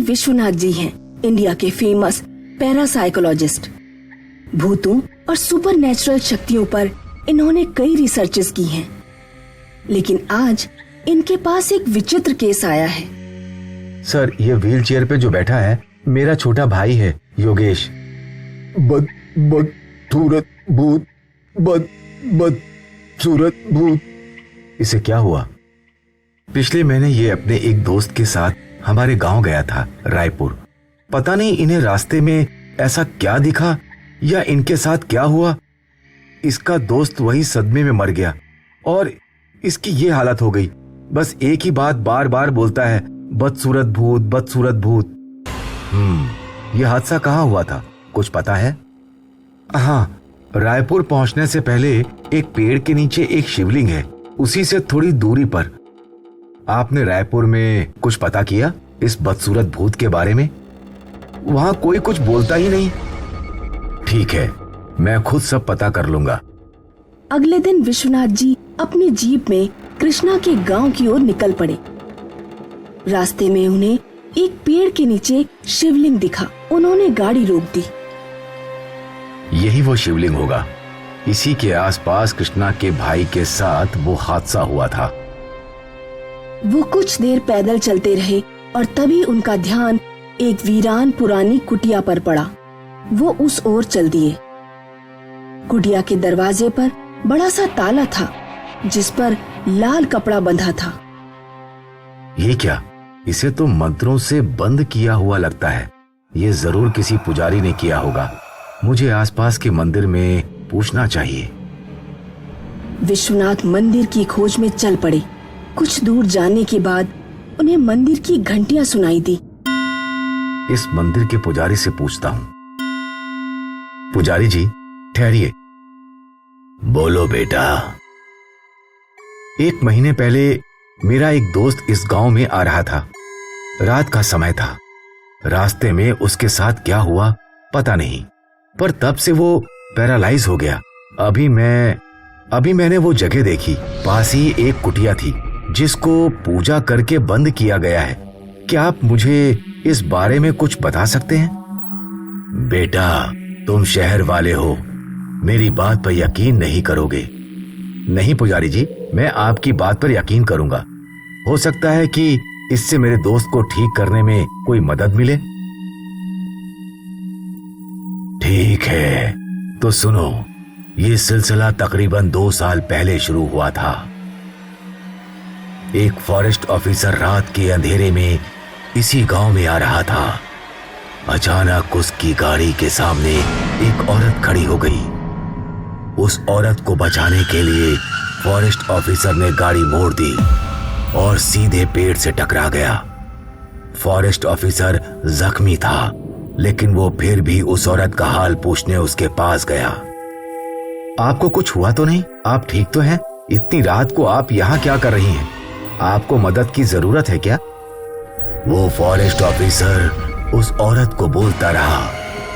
विश्वनाथ जी हैं, इंडिया के famous parapsychologist. भूतों और सुपरनैचुरल शक्तियों पर इन्होंने कई रिसर्चेस की हैं, लेकिन आज इनके पास एक विचित्र केस आया है। सर, ये व्हील चेयर पे जो बैठा है मेरा छोटा भाई है, योगेश। बदसूरत भूत, बदसूरत भूत। इसे क्या हुआ? पिछले महीने ये अपने एक दोस्त के साथ हमारे गांव गया था, रायपुर। पता नहीं इन्हें रास्ते में ऐसा क्या दिखा या इनके साथ क्या हुआ, इसका दोस्त वही सदमे में मर गया और इसकी ये हालत हो गई। बस एक ही बात बार बार बोलता है, बदसूरत भूत, बदसूरत भूत। यह हादसा कहाँ हुआ था, कुछ पता है? हाँ, रायपुर पहुंचने से पहले एक पेड़ के नीचे एक शिवलिंग है, उसी से थोड़ी दूरी पर। आपने रायपुर में कुछ पता किया इस बदसूरत भूत के बारे में? वहां कोई कुछ बोलता ही नहीं। ठीक है, मैं खुद सब पता कर लूंगा। अगले दिन विश्वनाथ जी अपनी जीप में कृष्णा के गांव की ओर निकल पड़े। रास्ते में उन्हें एक पेड़ के नीचे शिवलिंग दिखा। उन्होंने गाड़ी रोक दी। यही वो शिवलिंग होगा। इसी के आसपास कृष्णा के भाई के साथ वो हादसा हुआ था। वो कुछ देर पैदल चलते रहे और तभी उनका ध्यान एक वीरान पुरानी कुटिया पर पड़ा। वो उस ओर चल दिए। कुटिया के दरवाजे पर बड़ा सा ताला था, जिस पर लाल कपड़ा बंधा था। ये क्या? इसे तो मंत्रों से बंद किया हुआ लगता है। ये जरूर किसी पुजारी ने किया होगा। मुझे आसपास के मंदिर में पूछना चाहिए। विश्वनाथ मंदिर की खोज में चल पड़े। कुछ दूर जाने के बाद उन्हें मंदिर की घंटियां सुनाई दी। इस मंदिर के पुजारी से पूछता हूँ। पुजारी जी, ठहरिए। बोलो बेटा। एक महीने पहले मेरा एक दोस्त इस गांव में आ रहा था। रात का समय था। रास्ते में उसके साथ क्या हुआ पता नहीं, पर तब से वो पैरालाइज हो गया। अभी मैंने वो जगह देखी। पास ही एक कुटिया थी जिसको पूजा करके बंद किया गया है। क्या आप मुझे इस बारे में कुछ बता सकते हैं? बेटा, तुम शहर वाले हो, मेरी बात पर यकीन नहीं करोगे। नहीं पुजारी जी, मैं आपकी बात पर यकीन करूंगा। हो सकता है कि इससे मेरे दोस्त को ठीक करने में कोई मदद मिले। ठीक है, तो सुनो। ये सिलसिला तकरीबन 2 साल पहले शुरू हुआ था। एक फॉरेस्ट ऑफिसर रात के अंधेरे में इसी गांव में आ रहा था। अचानक उसकी गाड़ी के सामने एक औरत खड़ी हो गई। उस औरत को बचाने के लिए फॉरेस्ट ऑफिसर ने गाड़ी मोड़ दी और सीधे पेड़ से टकरा गया। फॉरेस्ट ऑफिसर जख्मी था, लेकिन वो फिर भी उस औरत का हाल पूछने उसके पास गया। आपको कुछ हुआ तो नहीं? आप ठीक तो हैं? इतनी रात को आप यहाँ क्या कर रही हैं? आपको मदद की जरूरत है क्या? वो फॉरेस्ट ऑफिसर उस औरत को बोलता रहा,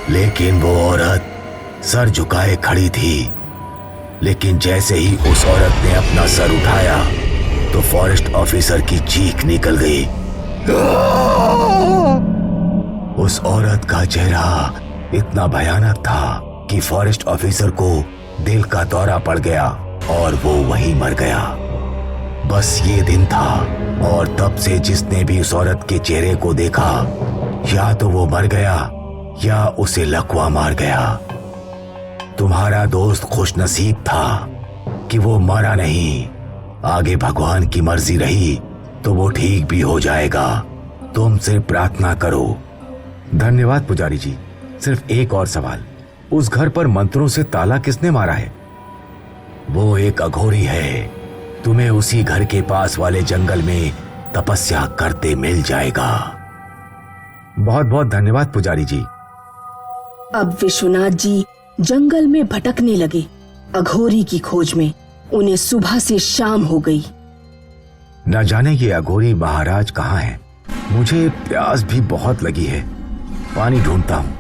लेकिन वो औरत सर झुकाए खड़ी थी। लेकिन जैसे ही उस औरत ने अपना सर उठाया तो फॉरेस्ट ऑफिसर की चीख निकल गई। उस औरत का चेहरा इतना भयानक था कि फॉरेस्ट ऑफिसर को दिल का दौरा पड़ गया और वो वहीं मर गया। बस ये दिन था और तब से जिसने भी उस औरत के चेहरे को देखा, या तो वो मर गया या उसे लकवा मार गया। तुम्हारा दोस्त खुशनसीब था कि वो मरा नहीं। आगे भगवान की मर्जी रही तो वो ठीक भी हो जाएगा। तुम सिर्फ प्रार्थना करो। धन्यवाद पुजारी जी। सिर्फ एक और सवाल, उस घर पर मंत्रों से ताला किसने मारा है? वो एक अघोरी है। तुम्हें उसी घर के पास वाले जंगल में तपस्या करते मिल जाएगा। बहुत बहुत धन्यवाद पुजारी जी। अब विश्वनाथ जी जंगल में भटकने लगे, अघोरी की खोज में। उन्हें सुबह से शाम हो गई। न जाने ये अघोरी महाराज कहाँ हैं। मुझे प्यास भी बहुत लगी है, पानी ढूंढता हूँ।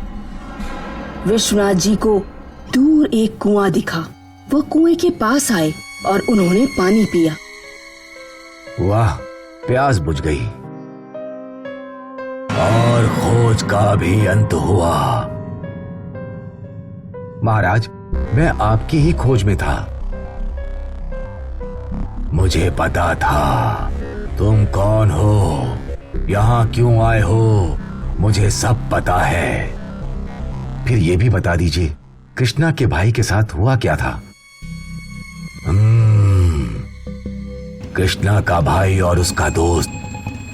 विश्वनाथ जी को दूर एक कुआं दिखा। वो कुएं के पास आए और उन्होंने पानी पिया। वाह, प्यास बुझ गई। और खोज का भी अंत हुआ। महाराज, मैं आपकी ही खोज में था। मुझे पता था तुम कौन हो, यहाँ क्यों आए हो, मुझे सब पता है। फिर ये भी बता दीजिए, कृष्णा के भाई के साथ हुआ क्या था? कृष्णा का भाई और उसका दोस्त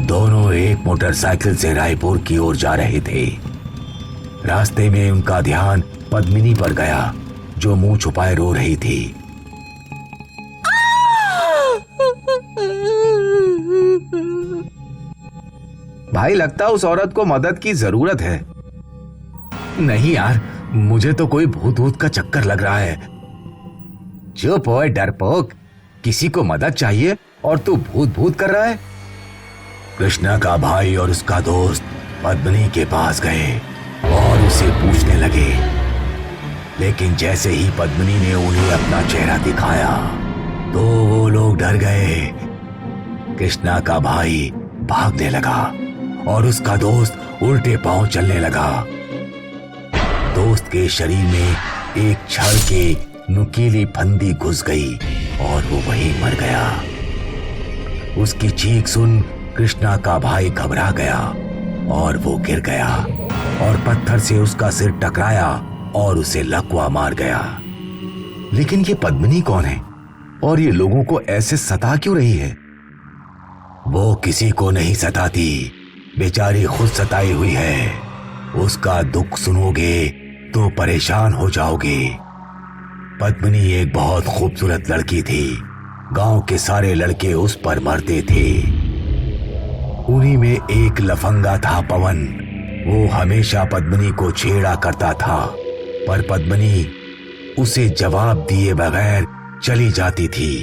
दोनों एक मोटरसाइकिल से रायपुर की ओर जा रहे थे। रास्ते में उनका ध्यान पद्मिनी पर गया, जो मुंह छुपाए रो रही थी। भाई, लगता उस औरत को मदद की जरूरत है। नहीं यार, मुझे तो कोई भूत भूत का चक्कर लग रहा है। चुप ओए डरपोक, किसी को मदद चाहिए और तू भूत भूत कर रहा है। कृष्णा का भाई और उसका दोस्त पद्मिनी के पास गए और उसे पूछने लगे, लेकिन जैसे ही पद्मिनी ने उन्हें अपना चेहरा दिखाया तो वो लोग डर गए। कृष्णा का भाई भागने लगा और उसका दोस्त उल्टे पांव चलने लगा। दोस्त के शरीर में एक छड़ के नुकीली फंदी घुस गई और वो वहीं मर गया। उसकी चीख सुन कृष्णा का भाई घबरा गया और वो गिर गया और पत्थर से उसका सिर टकराया और उसे लकवा मार गया। लेकिन ये पद्मिनी कौन है और ये लोगों को ऐसे सता क्यों रही है? वो किसी को नहीं सताती, बेचारी खुद सताई हुई है। उसका दुख सुनोगे तो परेशान हो जाओगे। पद्मिनी एक बहुत खूबसूरत लड़की थी। गांव के सारे लड़के उस पर मरते थे। उन्हीं में एक लफंगा था पवन। वो हमेशा पद्मिनी को छेड़ा करता था, पर पद्मिनी उसे जवाब दिए बगैर चली जाती थी।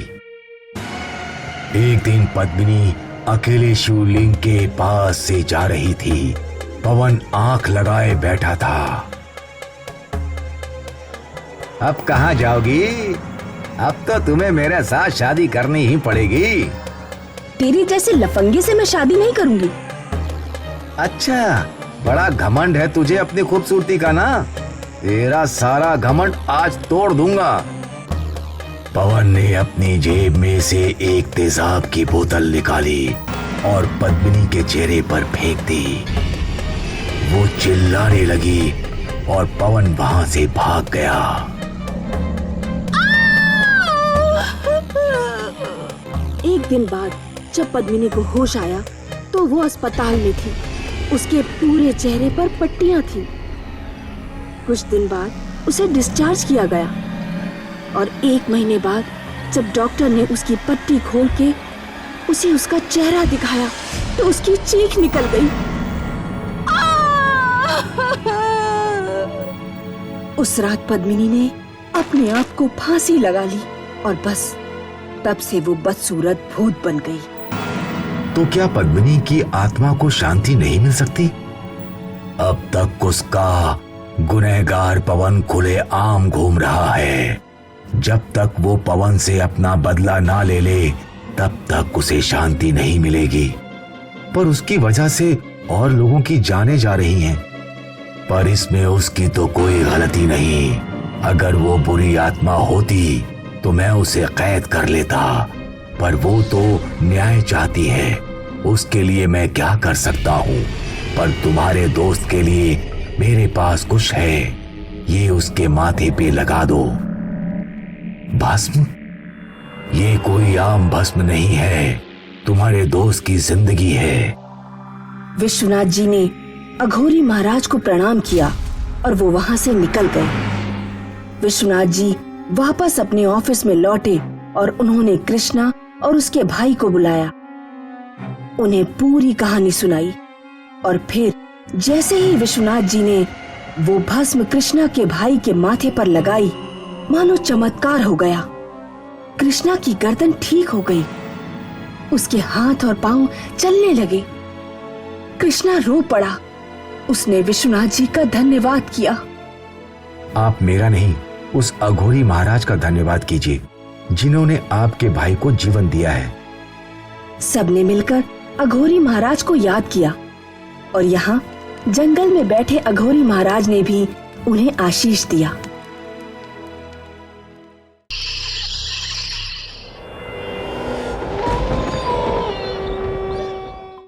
एक दिन पद्मिनी अकेले शिवलिंग के पास से जा रही थी। पवन आंख लगाए बैठा था। अब कहाँ जाओगी? अब तो तुम्हें मेरे साथ शादी करनी ही पड़ेगी। तेरी जैसे लफंगे से मैं शादी नहीं करूंगी। अच्छा, बड़ा घमंड है तुझे अपनी खूबसूरती का ना? तेरा सारा घमंड आज तोड़ दूंगा। पवन ने अपनी जेब में से एक तेजाब की बोतल निकाली और पद्मिनी के चेहरे पर फेंक दी। वो चिल्लाने लगी और पवन वहां से भाग गया। एक दिन बाद जब पद्मिनी को होश आया तो वो अस्पताल में थी। उसके पूरे चेहरे पर पट्टियां थीं। कुछ दिन बाद उसे डिस्चार्ज किया गया और 1 महीने बाद जब डॉक्टर ने उसकी पट्टी खोल के उसे उसका चेहरा दिखाया तो उसकी चीख निकल गई। उस रात पद्मिनी ने अपने आप को फांसी लगा ली और बस तब से वो बदसूरत भूत बन गई। तो क्या पद्मिनी की आत्मा को शांति नहीं मिल सकती? अब तक उसका गुनहगार पवन खुले आम घूम रहा है। जब तक वो पवन से अपना बदला ना ले ले तब तक उसे शांति नहीं मिलेगी। पर उसकी वजह से और लोगों की जानें जा रही हैं। पर इसमें उसकी तो कोई गलती नहीं। अगर वो बुरी आत्मा होती तो मैं उसे कैद कर लेता, पर वो तो न्याय चाहती है। उसके लिए मैं क्या कर सकता हूँ? पर तुम्हारे दोस्त के लिए मेरे पास कुछ है, ये उसके माथे पे लगा दो। भस्म? ये कोई आम भस्म नहीं है, तुम्हारे दोस्त की जिंदगी है। विश्वनाथ जी ने अघोरी महाराज को प्रणाम किया और वो वहां से निकल गए। विश्वनाथ जी वापस अपने ऑफिस में लौटे और उन्होंने कृष्णा और उसके भाई को बुलाया। उन्हें पूरी कहानी सुनाई और फिर जैसे ही विश्वनाथ जी ने वो भस्म कृष्णा के भाई के माथे पर लगाई, मानो चमत्कार हो गया। कृष्णा की गर्दन ठीक हो गई। उसके हाथ और पांव चलने लगे। कृष्णा रो पड़ा। उसने विश्वनाथ जी का धन्यवाद किया। आप मेरा नहीं, उस अघोरी महाराज का धन्यवाद कीजिए जिन्होंने आपके भाई को जीवन दिया है। सबने मिलकर अघोरी महाराज को याद किया। और यहाँ जंगल में बैठे अघोरी महाराज ने भी उन्हें आशीष दिया।